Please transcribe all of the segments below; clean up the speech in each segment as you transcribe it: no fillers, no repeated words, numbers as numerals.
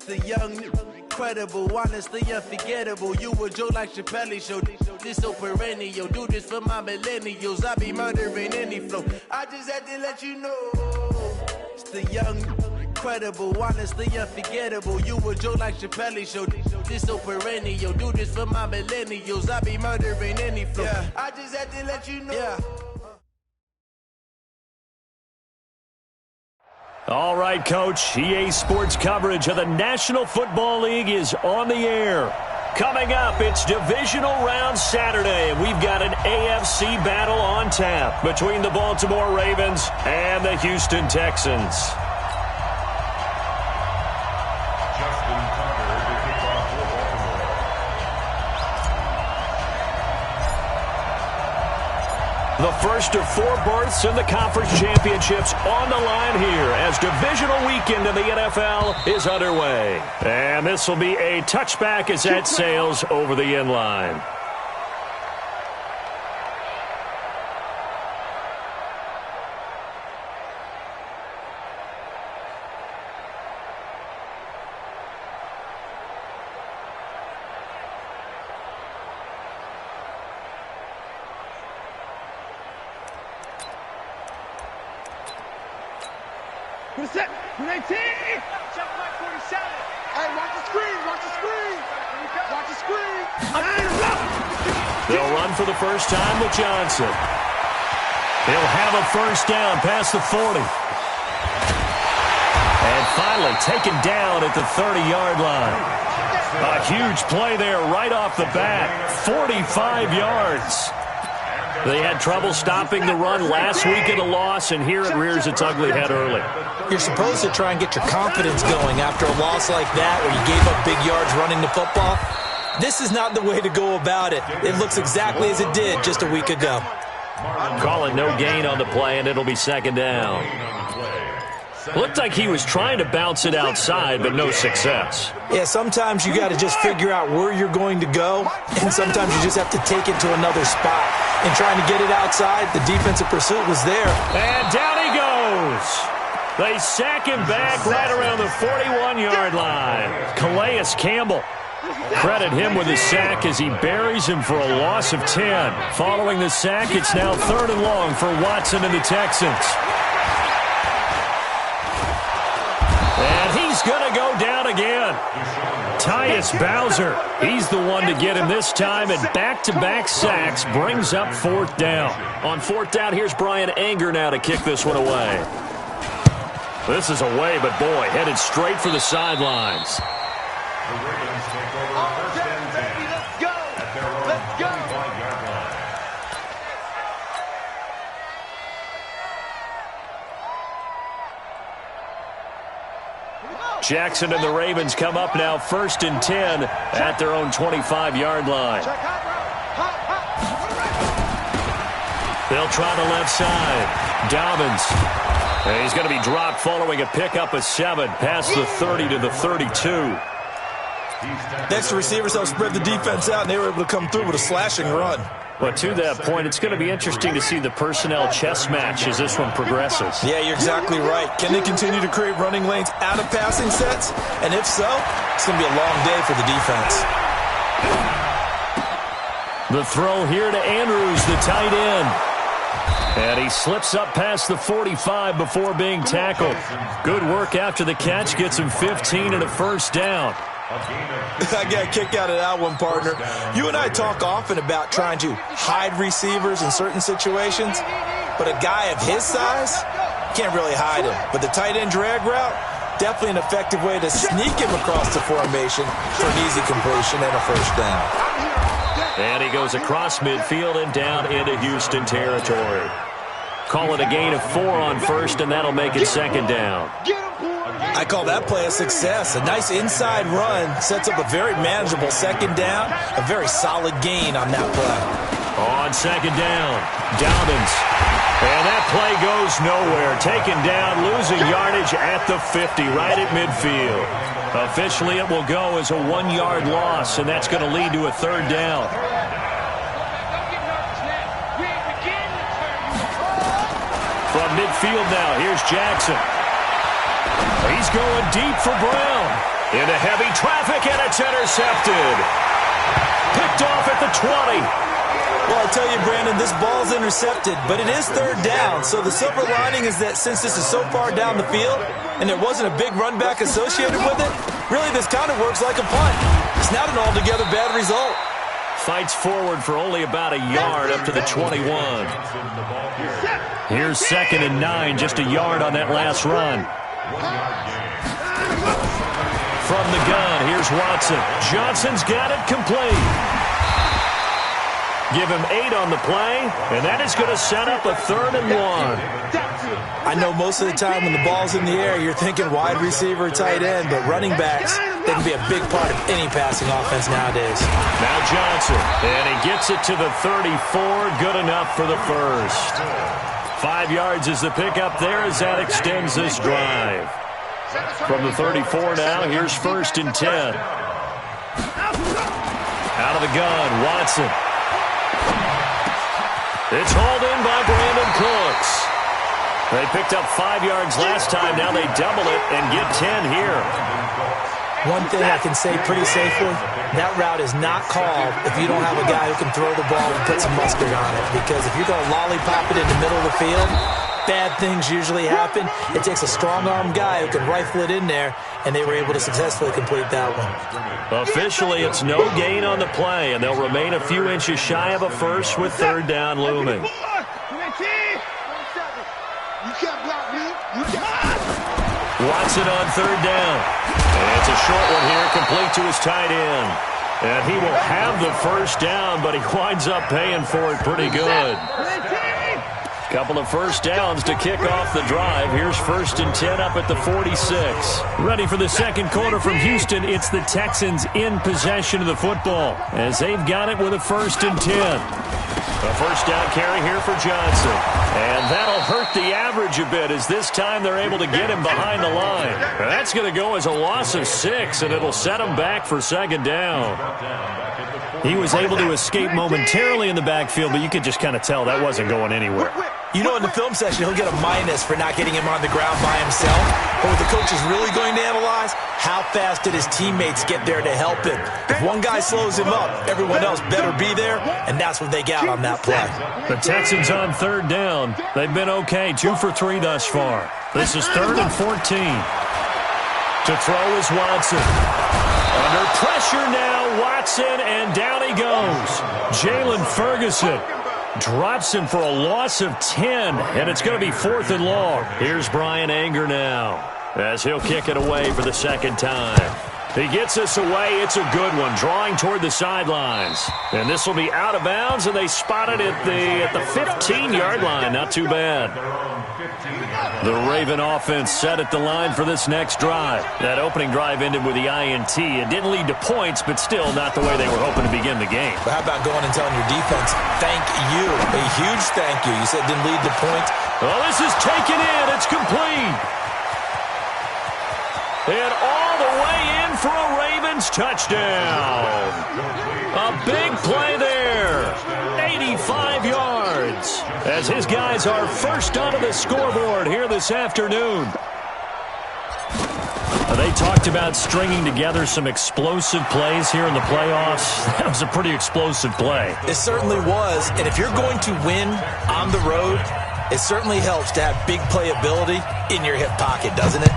The young, incredible, honestly unforgettable. You a Joe like Chappelle show. This so perennial. Do this for my millennials. I be murdering any flow. I just had to let you know. It's the young, incredible, honestly unforgettable. You a Joe like Chappelle show. This so perennial. Do this for my millennials. I be murdering any flow. Yeah. I just had to let you know. Yeah. All right, Coach. EA Sports coverage of the National Football League is on the air. Coming up, it's Divisional Round Saturday, and we've got an AFC battle on tap between the Baltimore Ravens and the Houston Texans. The first of 4 berths in the conference championships on the line here as divisional weekend in the NFL is underway. And this will be a touchback as that sails over the end line. Set. 19. Check my 47. Hey, watch the screen. Watch the screen. Watch the screen. They'll run for the first time with Johnson. He'll have a first down past the 40. And finally taken down at the 30-yard line. A huge play there right off the bat. 45 yards. They had trouble stopping the run last week in the loss, and here it rears its ugly head early. You're supposed to try and get your confidence going after a loss like that where you gave up big yards running the football. This is not the way to go about it. It looks exactly as it did just a week ago. Calling no gain on the play, and it'll be second down. Looked like he was trying to bounce it outside, but no success. Yeah, sometimes you got to just figure out where you're going to go, and sometimes you just have to take it to another spot. And trying to get it outside, the defensive pursuit was there. And down he goes. They sack him back right around the 41-yard line. Calais Campbell. Credit him with a sack as he buries him for a loss of 10. Following the sack, it's now 3rd and long for Watson and the Texans. And he's going to go down again. Tyus Bowser, he's the one to get him this time, and back-to-back sacks brings up 4th down. On 4th down, here's Brian Anger now to kick this one away. This is away, but boy, headed straight for the sidelines. Jackson and the Ravens come up now 1st and 10 at their own 25-yard line. They'll try the left side. Dobbins. And he's going to be dropped following a pickup of 7 past the 30 to the 32. Next, the receivers helped spread the defense out, and they were able to come through with a slashing run. But to that point, it's going to be interesting to see the personnel chess match as this one progresses. Yeah, you're exactly right. Can they continue to create running lanes out of passing sets? And if so, it's going to be a long day for the defense. The throw here to Andrews, the tight end. And he slips up past the 45 before being tackled. Good work after the catch, gets him 15 and a first down. I got a kick out of that one, partner. You and I talk often about trying to hide receivers in certain situations, but a guy of his size can't really hide him. But the tight end drag route, definitely an effective way to sneak him across the formation for an easy completion and a first down. And he goes across midfield and down into Houston territory. Call it a gain of 4 on first, and that'll make it second down. I call that play a success. A nice inside run sets up a very manageable second down. A very solid gain on that play. On second down, Dobbins. And that play goes nowhere. Taken down, losing yardage at the 50, right at midfield. Officially, it will go as a 1-yard loss, and that's going to lead to a 3rd down. From midfield now, here's Jackson. He's going deep for Brown. Into heavy traffic, and it's intercepted. Picked off at the 20. Well, I tell you, Brandon, this ball's intercepted, but it is third down. So the silver lining is that since this is so far down the field and there wasn't a big run back associated with it, really this kind of works like a punt. It's not an altogether bad result. Fights forward for only about a yard up to the 21. Here's 2nd and 9, just a yard on that last run. From the gun, here's Watson. Johnson's got it complete. Give him 8 on the play, and that is going to set up a 3rd and 1. I know most of the time when the ball's in the air, you're thinking wide receiver, tight end, but running backs, they can be a big part of any passing offense nowadays. Now Johnson, and he gets it to the 34, good enough for the first. 5 yards is the pickup there as that extends this drive. From the 34 now, here's 1st and 10. Out of the gun, Watson. It's hauled in by Brandon Cooks. They picked up 5 yards last time. Now they double it and get 10 here. One thing I can say pretty safely, that route is not called if you don't have a guy who can throw the ball and put some mustard on it. Because if you're going to lollipop it in the middle of the field, bad things usually happen. It takes a strong-arm guy who can rifle it in there, and they were able to successfully complete that one. Officially, it's no gain on the play, and they'll remain a few inches shy of a first with 3rd down looming. Watson on 3rd down. And it's a short one here, complete to his tight end. And he will have the 1st down, but he winds up paying for it pretty good. Couple of 1st downs to kick off the drive. Here's 1st and 10 up at the 46. Ready for the 2nd quarter from Houston. It's the Texans in possession of the football as they've got it with a 1st and 10. A 1st down carry here for Johnson. And that'll hurt the average a bit as this time they're able to get him behind the line. And that's going to go as a loss of 6, and it'll set him back for 2nd down. He was able to escape momentarily in the backfield, but you could just kind of tell that wasn't going anywhere. You know, in the film session, he'll get a minus for not getting him on the ground by himself. But what the coach is really going to analyze, how fast did his teammates get there to help him? If one guy slows him up, everyone else better be there, and that's what they got on that play. The Texans on 3rd down. They've been okay, 2 for 3 thus far. This is 3rd and 14. To throw is Watson. Under pressure now, Watson, and down he goes. Jalen Ferguson drops him for a loss of 10, and it's going to be 4th and long. Here's Brian Anger now as he'll kick it away for the 2nd time. He gets us away. It's a good one, drawing toward the sidelines. And this will be out of bounds, and they spot it at the 15-yard line. Not too bad. The Raven offense set at the line for this next drive. That opening drive ended with the INT. It didn't lead to points, but still not the way they were hoping to begin the game. But how about going and telling your defense, thank you, a huge thank you. You said it didn't lead to points. Well, this is taken in. It's complete. And all the way in for a Ravens touchdown. A big play there. 85 yards. As his guys are first onto the scoreboard here this afternoon. They talked about stringing together some explosive plays here in the playoffs. That was a pretty explosive play. It certainly was. And if you're going to win on the road, it certainly helps to have big playability in your hip pocket, doesn't it?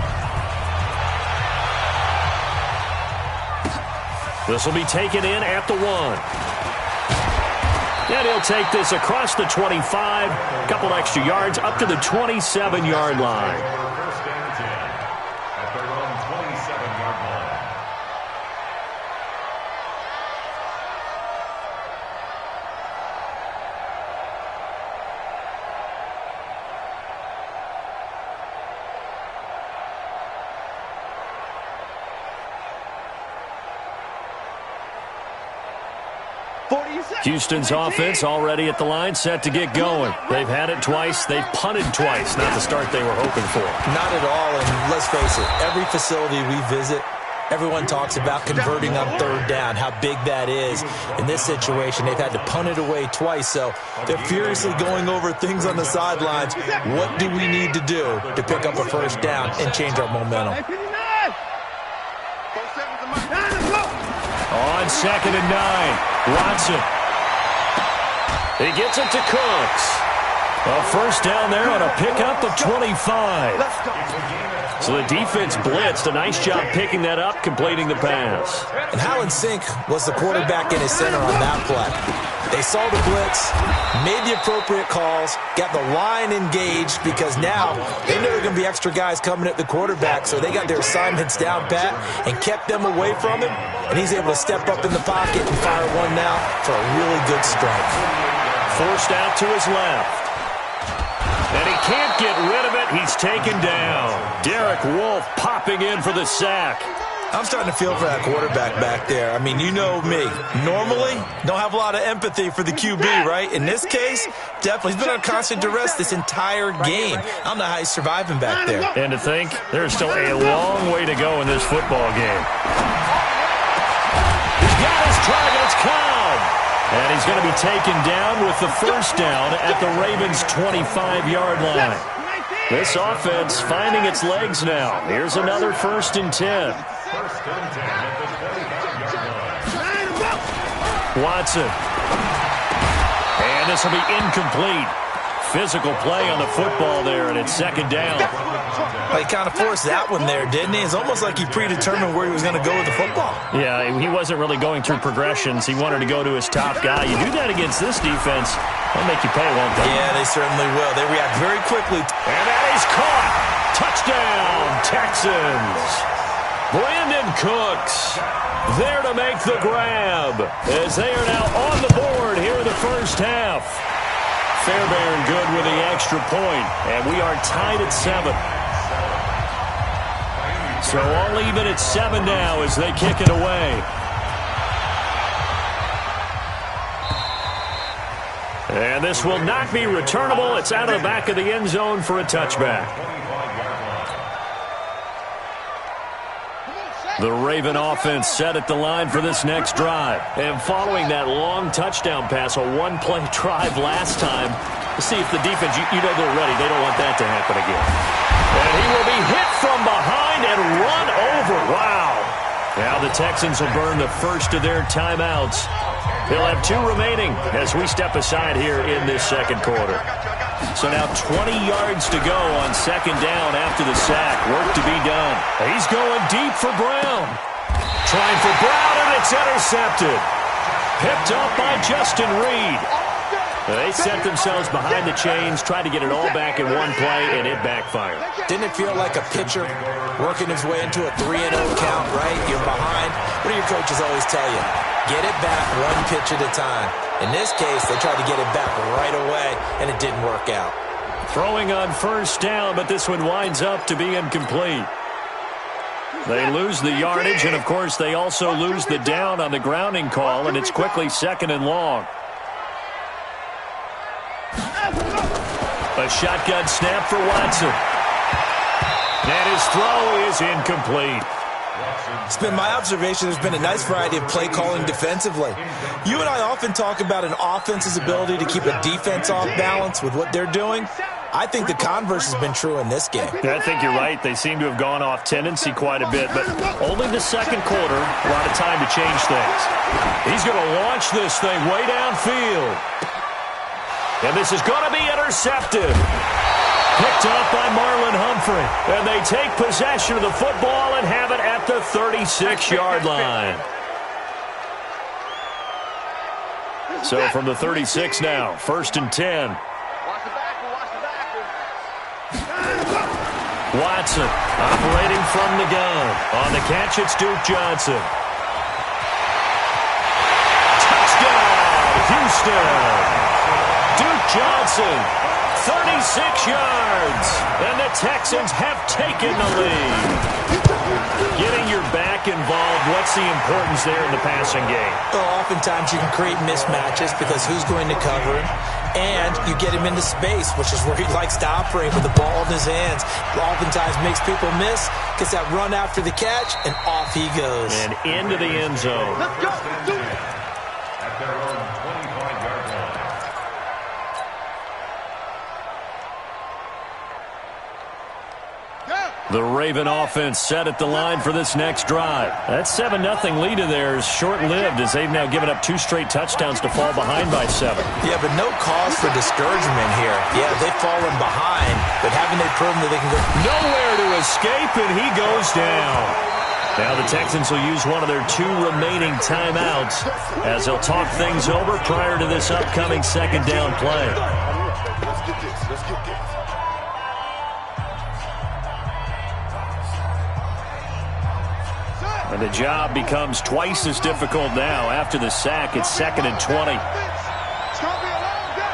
This will be taken in at the 1. And he'll take this across the 25, a couple extra yards, up to the 27-yard line. Houston's offense already at the line, set to get going. They've had it twice. They've punted twice. Not the start they were hoping for. Not at all, and let's face it, every facility we visit, everyone talks about converting on 3rd down, how big that is. In this situation, they've had to punt it away twice, so they're furiously going over things on the sidelines. What do we need to do to pick up a 1st down and change our momentum? On 2nd and 9, Watson. He gets it to Cooks. A first down there on a pickup of 25. So the defense blitzed. A nice job picking that up, completing the pass. And how in sync was the quarterback in his center on that play? They saw the blitz, made the appropriate calls, got the line engaged because now they know there are going to be extra guys coming at the quarterback, so they got their assignments down pat and kept them away from him, and he's able to step up in the pocket and fire one now for a really good strike. Forced out to his left. And he can't get rid of it. He's taken down. Derek Wolfe popping in for the sack. I'm starting to feel for that quarterback back there. I mean, you know me. Normally, don't have a lot of empathy for the QB, right? In this case, definitely. He's been on constant duress this entire game. I don't know how he's surviving back there. And to think, there's still a long way to go in this football game. He's got his target. It's Cobb. And he's going to be taken down with the first down at the Ravens' 25-yard line. This offense finding its legs now. Here's another 1st and 10. Watson. And this will be incomplete. Physical play on the football there, and it's 2nd down. Well, he kind of forced that one there, didn't he? It's almost like he predetermined where he was going to go with the football. Yeah, he wasn't really going through progressions. He wanted to go to his top guy. You do that against this defense, they'll make you pay, won't they? Yeah, they certainly will. They react very quickly. And that is caught. Touchdown, Texans. Brandon Cooks there to make the grab as they are now on the board here in the first half. Fairbairn good with the extra point, and we are tied at 7. So all even at 7 now as they kick it away. And this will not be returnable. It's out of the back of the end zone for a touchback. The Raven offense set at the line for this next drive. And following that long touchdown pass, a one-play drive last time, to see if the defense, you know they're ready. They don't want that to happen again. And he will be hit from behind and run over. Wow. Now the Texans will burn the first of their timeouts. They'll have 2 remaining as we step aside here in this second quarter. So now 20 yards to go on 2nd down after the sack. Work to be done. He's going deep for Brown. Trying for Brown, and it's intercepted. Picked up by Justin Reed. They set themselves behind the chains, tried to get it all back in one play, and it backfired. Didn't it feel like a pitcher working his way into a 3-0 count, right? You're behind. What do your coaches always tell you? Get it back one pitch at a time. In this case, they tried to get it back right away, and it didn't work out. Throwing on first down, but this one winds up to be incomplete. They lose the yardage, and, of course, they also lose the down on the grounding call, and it's quickly 2nd and long. A shotgun snap for Watson. And his throw is incomplete. It's been my observation there's been a nice variety of play calling defensively. You and I often talk about an offense's ability to keep a defense off balance with what they're doing. I think the converse has been true in this game. Yeah, I think you're right. They seem to have gone off tendency quite a bit, but only the second quarter, a lot of time to change things. He's going to launch this thing way downfield. And this is going to be intercepted. Picked up by Marlon Humphrey. And they take possession of the football and have it at the 36-yard line. So from the 36 now, 1st and 10. Watson operating from the gun. On the catch, it's Duke Johnson. Touchdown, Houston. Duke Johnson, 36 yards, and the Texans have taken the lead. Getting your back involved, what's the importance there in the passing game? Well, oftentimes you can create mismatches because who's going to cover him, and you get him into space, which is where he likes to operate with the ball in his hands. Oftentimes makes people miss, gets that run after the catch, and off he goes. And into the end zone. Let's go. Do it. At their own 25-yard line. Go. The Raven offense set at the line for this next drive. That 7-0 lead of theirs short-lived as they've now given up 2 straight touchdowns to fall behind by 7. Yeah, but no cause for discouragement here. Yeah, they've fallen behind, but haven't they proven that they can go? Nowhere to escape, and he goes down. Now the Texans will use one of their 2 remaining timeouts as they'll talk things over prior to this upcoming second down play. Let's get this. Let's get this. And the job becomes twice as difficult now. After the sack, it's 2nd and 20. It's going to be a long day.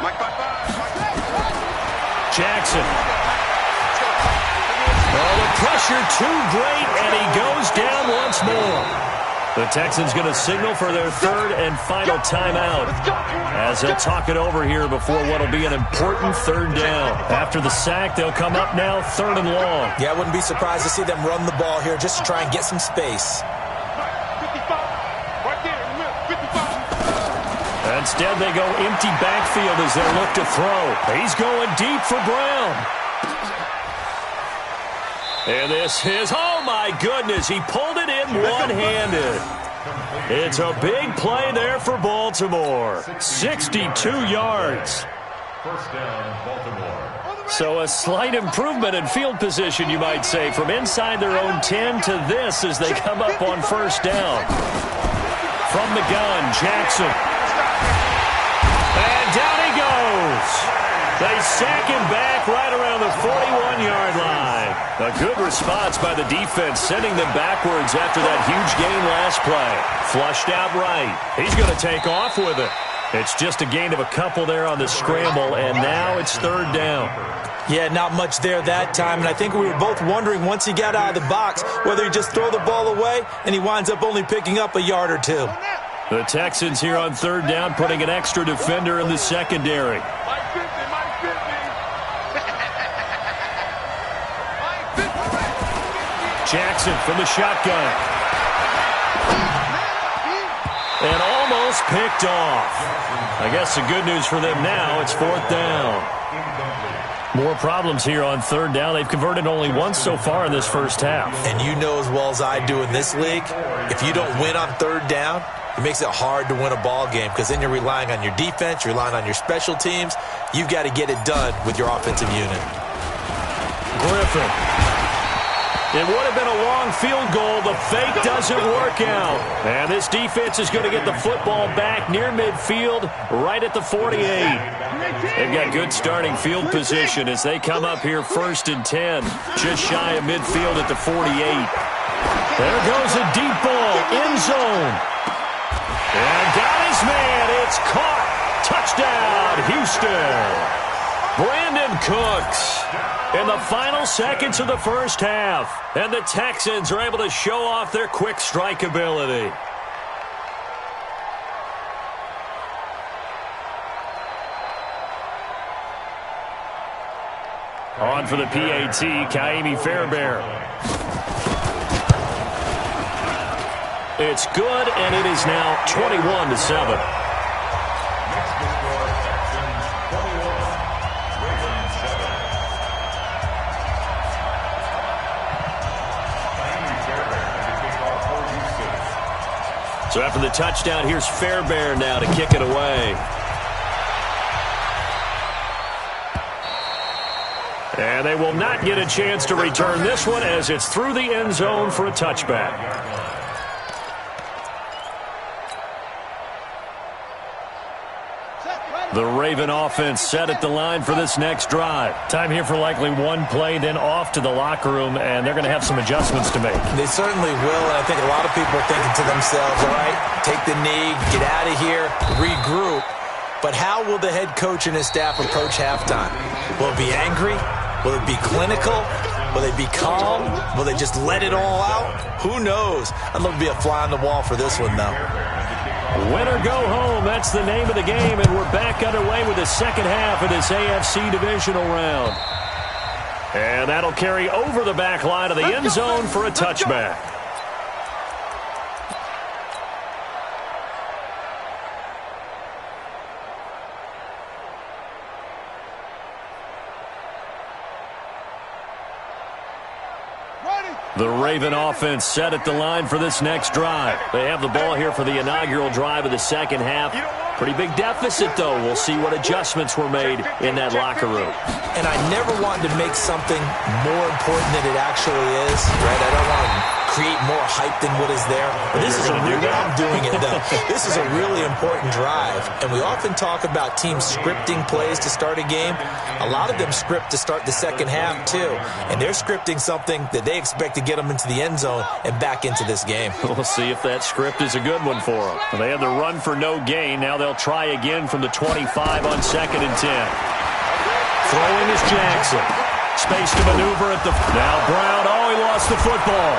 Mike, Jackson. Oh, the pressure too great, and he goes down once more. The Texans going to signal for their 3rd and final timeout as they'll talk it over here before what will be an important 3rd down. After the sack, they'll come up now 3rd and long. Yeah, I wouldn't be surprised to see them run the ball here just to try and get some space. 55. Right there in the middle. 55. Instead, they go empty backfield as they look to throw. He's going deep for Brown. And this is, oh my goodness, he pulled it in one-handed. It's a big play there for Baltimore. 62 yards. First down, Baltimore. So a slight improvement in field position, you might say, from inside their own 10 to this as they come up on 1st down. From the gun, Jackson. And down he goes. They sack him back right around the 41-yard line. A good response by the defense, sending them backwards after that huge gain last play. Flushed out right. He's going to take off with it. It's just a gain of a couple there on the scramble, and now it's 3rd down. Yeah, not much there that time, and I think we were both wondering once he got out of the box whether he'd just throw the ball away, and he winds up only picking up a yard or 2. The Texans here on 3rd down putting an extra defender in the secondary. Jackson from the shotgun. And almost picked off. I guess the good news for them now, it's 4th down. More problems here on 3rd down. They've converted only once so far in this first half. And you know as well as I do in this league, if you don't win on 3rd down, it makes it hard to win a ball game because then you're relying on your defense, you're relying on your special teams. You've got to get it done with your offensive unit. Griffin. It would have been a long field goal. The fake doesn't work out. And this defense is going to get the football back near midfield, right at the 48. They've got good starting field position as they come up here 1st and 10, just shy of midfield at the 48. There goes a deep ball, end zone. And got his man. It's caught. Touchdown, Houston. Brandon Cooks in the final seconds of the first half. And the Texans are able to show off their quick strike ability. On for the PAT, Kaimi Fairbairn. It's good, and it is now 21-7. So after the touchdown, here's Fairbairn now to kick it away. And they will not get a chance to return this one as it's through the end zone for a touchback. The Raven offense set at the line for this next drive. Time here for likely one play, then off to the locker room, and they're going to have some adjustments to make. They certainly will, and I think a lot of people are thinking to themselves, all right, take the knee, get out of here, regroup. But how will the head coach and his staff approach halftime? Will it be angry? Will it be clinical? Will they be calm? Will they just let it all out? Who knows? I'd love to be a fly on the wall for this one, though. Win or go home, that's the name of the game, and we're back underway with the second half of this AFC divisional round. And that'll carry over the back line of the end zone for a touchback. The Raven offense set at the line for this next drive. They have the ball here for the inaugural drive of the second half. Pretty big deficit, though. We'll see what adjustments were made in that locker room. And I never wanted to make something more important than it actually is, right? I don't want to create more hype than what is there. But this is a really, I'm doing it, though. This is a really important drive. And we often talk about teams scripting plays to start a game. A lot of them script to start the second half, too. And they're scripting something that they expect to get them into the end zone and back into this game. We'll see if that script is a good one for them. They had the run for no gain. Now they'll try again from the 25 on 2nd and 10. Throwing is Jackson. Space to maneuver at the... Now Brown, he lost the football.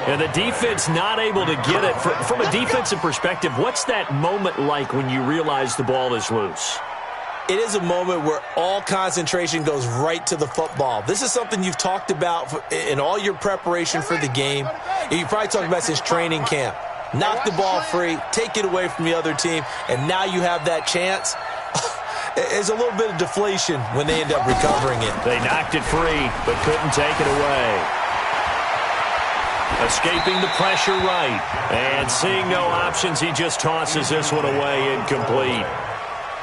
And the defense not able to get it. From a defensive perspective, what's that moment like when you realize the ball is loose? It is a moment where all concentration goes right to the football. This is something you've talked about in all your preparation for the game. You probably talked about since training camp. Knock the ball free, take it away from the other team, and now you have that chance. There's a little bit of deflation when they end up recovering it. They knocked it free, but couldn't take it away. Escaping the pressure right. And seeing no options, he just tosses this one away incomplete.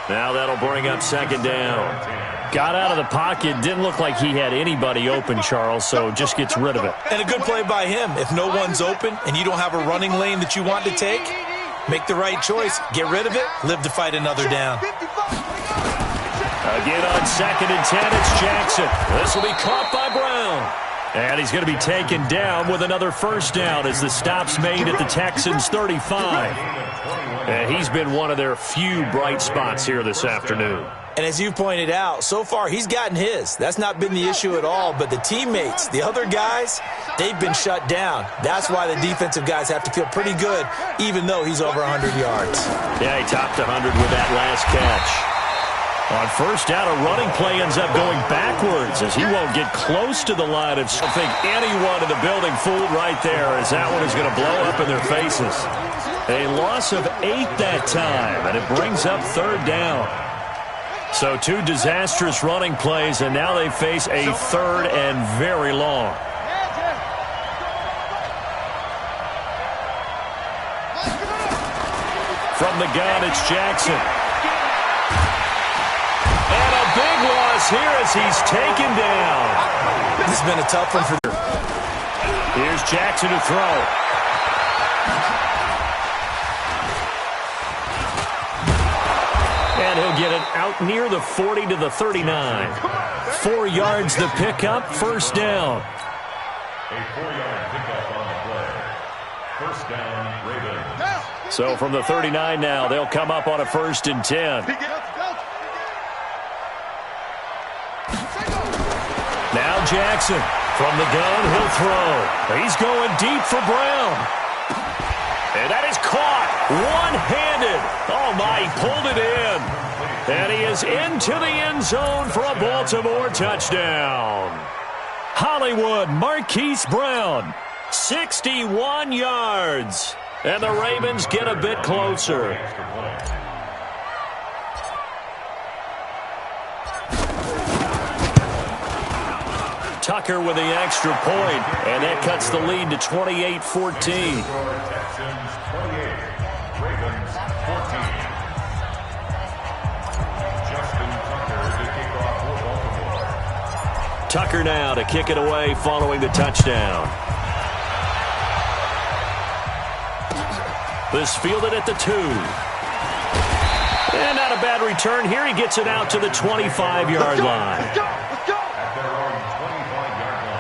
Now that'll bring up 2nd down. Got out of the pocket. Didn't look like he had anybody open, Charles, so just gets rid of it. And a good play by him. If no one's open and you don't have a running lane that you want to take, make the right choice. Get rid of it. Live to fight another down. Again on 2nd and 10, it's Jackson. This will be caught by Brown. And he's going to be taken down with another first down as the stop's made at the Texans' 35. And he's been one of their few bright spots here this afternoon. And as you pointed out, so far he's gotten his. That's not been the issue at all. But the teammates, the other guys, they've been shut down. That's why the defensive guys have to feel pretty good, even though he's over 100 yards. Yeah, he topped 100 with that last catch. On first down, a running play ends up going backwards as he won't get close to the line of... I think anyone in the building fooled right there as that one is going to blow up in their faces. A loss of 8 that time, and it brings up 3rd down. So 2 disastrous running plays, and now they face a 3rd and very long. From the gun, it's Jackson. And a big loss here as he's taken down. This has been a tough one for... Here's Jackson to throw. And he'll get it out near the 40 to the 39. 4 yards the pickup, 1st down. A 4-yard pickup on the play. 1st down, Ravens. So from the 39 now, they'll come up on a 1st and 10. Now Jackson. From the gun, he'll throw. He's going deep for Brown. And that is caught. One-handed. Oh, my, he pulled it in. And he is into the end zone for a Baltimore touchdown. Hollywood Marquise Brown, 61 yards. And the Ravens get a bit closer. Tucker with the extra point, and that cuts the lead to 28-14. Texans 28, Ravens 14. Justin Tucker to kick off for Baltimore. Tucker now to kick it away following the touchdown. This fielded at the 2. And not a bad return here. He gets it out to the 25-yard line. At their own 25-yard line.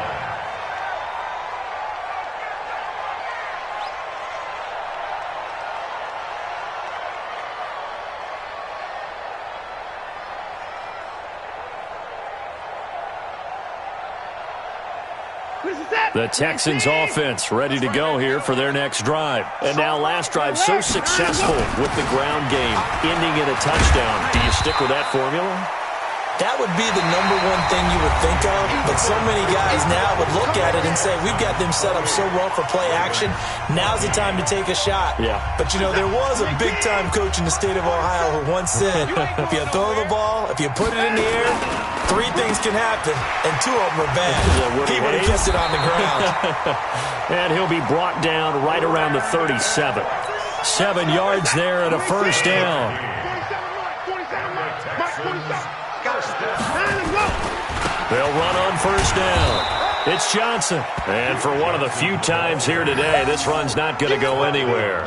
The Texans offense ready to go here for their next drive. And now last drive so successful with the ground game, ending in a touchdown. Do you stick with that formula? That would be the number one thing you would think of, but so many guys now would look at it and say, we've got them set up so well for play action, now's the time to take a shot. Yeah. But, you know, there was a big-time coach in the state of Ohio who once said, if you throw the ball, if you put it in the air, Three things can happen, and two of them are bad. He would have kept it on the ground. And he'll be brought down right around the 37. 7 yards there and a first down. They'll run on first down. It's Johnson. And for one of the few times here today, this run's not going to go anywhere.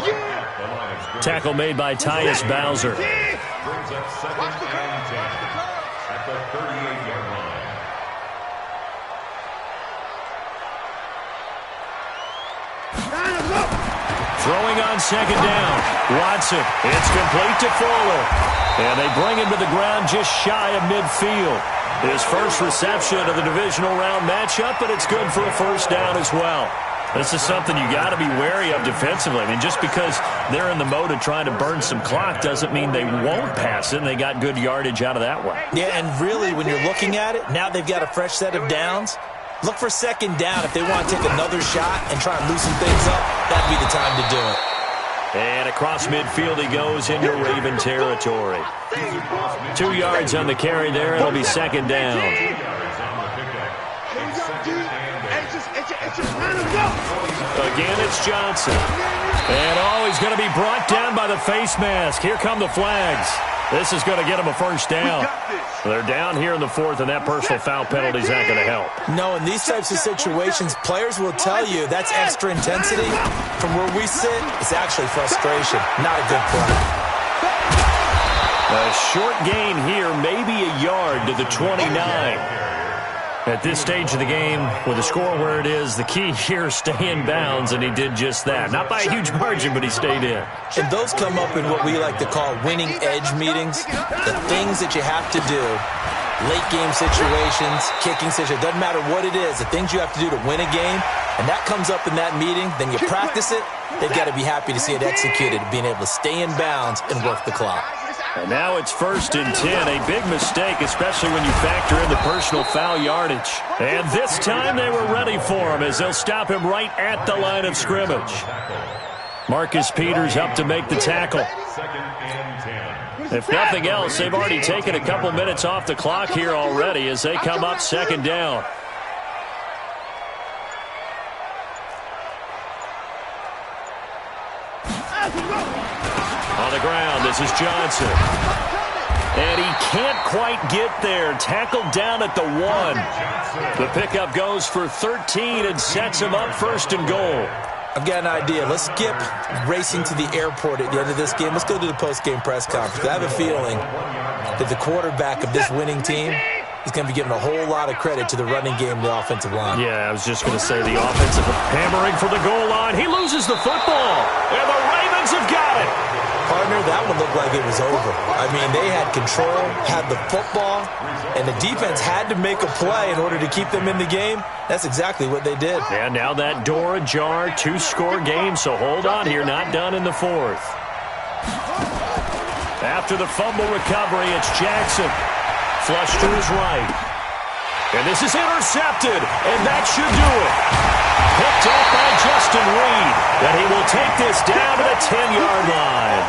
Tackle made by Tyus Bowser. Brings up 2nd and 10 at the 38-yard line. Throwing on 2nd down. Watson. It's complete to Fuller. And they bring him to the ground just shy of midfield. His first reception of the divisional round matchup, but it's good for a first down as well. This is something you got to be wary of defensively. I mean, just because they're in the mode of trying to burn some clock doesn't mean they won't pass it, and they got good yardage out of that one. Yeah, and really, when you're looking at it, now they've got a fresh set of downs. Look for 2nd down. If they want to take another shot and try and loosen things up, that'd be the time to do it. And across midfield he goes into Raven territory. 2 yards on the carry there. It'll be 2nd down. Again, it's Johnson. And, he's going to be brought down by the face mask. Here come the flags. This is going to get him a first down. They're down here in the 4th, and that personal foul penalty is not going to help. No, in these types of situations, players will tell you that's extra intensity. From where we sit, it's actually frustration, not a good play. A short gain here, maybe a yard to the 29. At this stage of the game, with the score where it is, the key here is stay in bounds, and he did just that. Not by a huge margin, but he stayed in. And those come up in what we like to call winning edge meetings. The things that you have to do, late game situations, kicking situations, doesn't matter what it is, the things you have to do to win a game, and that comes up in that meeting, then you practice it, they've got to be happy to see it executed, being able to stay in bounds and work the clock. And now it's 1st and 10, a big mistake, especially when you factor in the personal foul yardage. And this time they were ready for him as they'll stop him right at the line of scrimmage. Marcus Peters up to make the tackle. 2nd and 10. If nothing else, they've already taken a couple minutes off the clock here already as they come up 2nd down. On the ground, this is Johnson. And he can't quite get there. Tackled down at the 1. The pickup goes for 13 and sets him up 1st and goal. I've got an idea. Let's skip racing to the airport at the end of this game. Let's go to the post-game press conference. I have a feeling that the quarterback of this winning team is going to be giving a whole lot of credit to the running game and the offensive line. Yeah, I was just going to say the offensive hammering for the goal line. He loses the football, and the Ravens have got it. Partner, that one looked like it was over. I mean, they had control, had the football, and the defense had to make a play in order to keep them in the game. That's exactly what they did. And now that door ajar, 2-score game, so hold on here, not done in the 4th. After the fumble recovery, it's Jackson. Flush to his right. And this is intercepted, and that should do it. Picked up by Justin Reed, and he will take this down to the 10-yard line.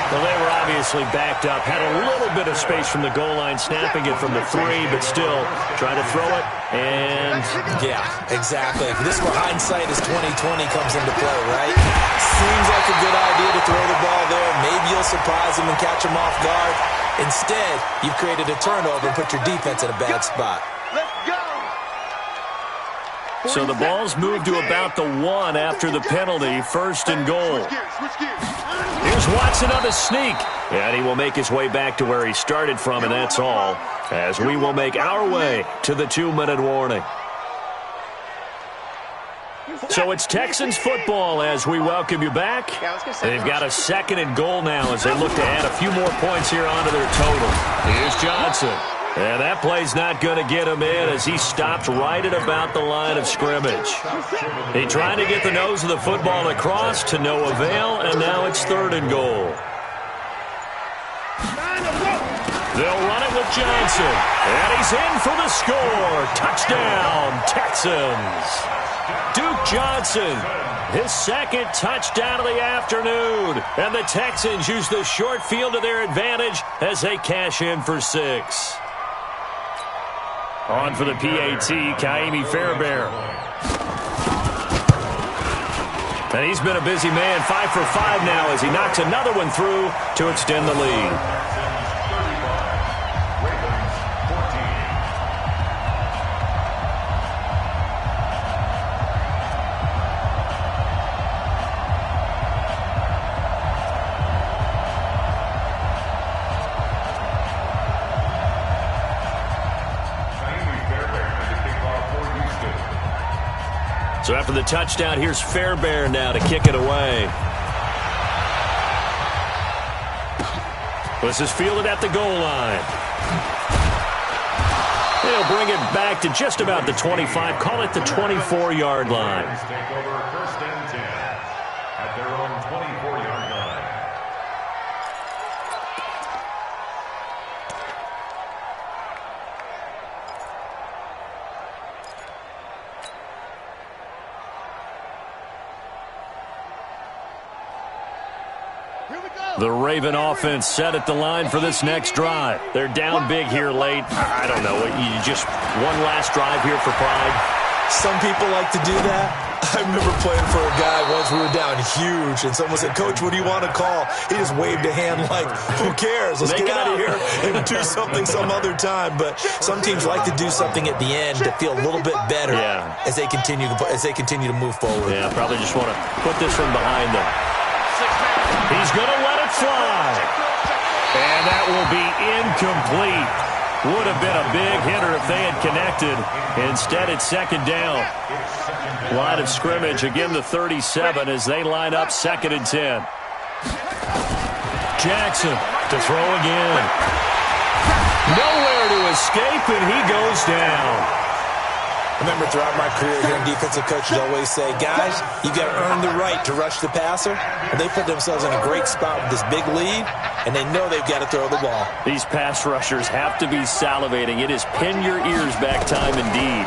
Well, they were obviously backed up, had a little bit of space from the goal line, snapping it from the 3, but still trying to throw it, and... Yeah, exactly. This is where hindsight is 20/20 comes into play, right? Seems like a good idea to throw the ball there. Maybe you'll surprise him and catch him off guard. Instead, you've created a turnover and put your defense in a bad spot. Let's go. So the ball's moved to about the 1 after the penalty, 1st and goal. Here's Watson on the sneak, and he will make his way back to where he started from, and that's all, as we will make our way to the 2-minute warning. So it's Texans football as we welcome you back. They've got a 2nd and goal now as they look to add a few more points here onto their total. Here's Johnson. And that play's not going to get him in as he stopped right at about the line of scrimmage. He tried to get the nose of the football across to no avail, and now it's 3rd and goal. They'll run it with Johnson, and he's in for the score. Touchdown, Texans. Duke Johnson, his 2nd touchdown of the afternoon, and the Texans use the short field to their advantage as they cash in for 6. On for the PAT, Kaimi Fairbairn. And he's been a busy man, 5 for 5 now as he knocks another one through to extend the lead. So after the touchdown, here's Fairbairn now to kick it away. This is fielded at the goal line. They'll bring it back to just about the 25, call it the 24-yard line. Take over first and 10 at their own 24-yard line. The Raven offense set at the line for this next drive. They're down big here late. I don't know. You just one last drive here for pride. Some people like to do that. I remember playing for a guy once. We were down huge, and someone said, "Coach, what do you want to call?" He just waved a hand like, "Who cares? Let's get out of here and do something some other time." But some teams like to do something at the end to feel a little bit better as they continue to move forward. Yeah, probably just want to put this one behind them. He's going to let it fly. And that will be incomplete. Would have been a big hitter if they had connected. Instead, it's second down. Line of scrimmage, again the 37 as they line up 2nd and 10. Jackson to throw again. Nowhere to escape, and he goes down. I remember throughout my career hearing defensive coaches always say, guys, you've got to earn the right to rush the passer. And they put themselves in a great spot with this big lead, and they know they've got to throw the ball. These pass rushers have to be salivating. It is pin your ears back time indeed.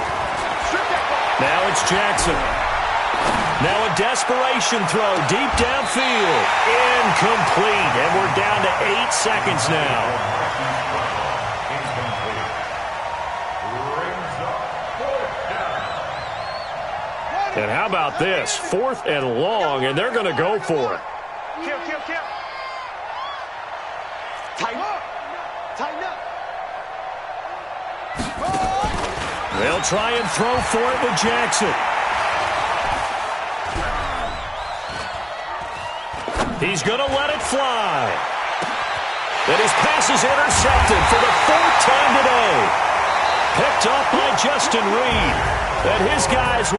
Now it's Jackson. Now a desperation throw deep downfield. Incomplete. And we're down to 8 seconds now. And how about this? 4th and long, and they're going to go for it. Kill. Tighten up. They'll try and throw for it with Jackson. He's going to let it fly. And his pass is intercepted for the 4th time today. Picked off by Justin Reed. And his guys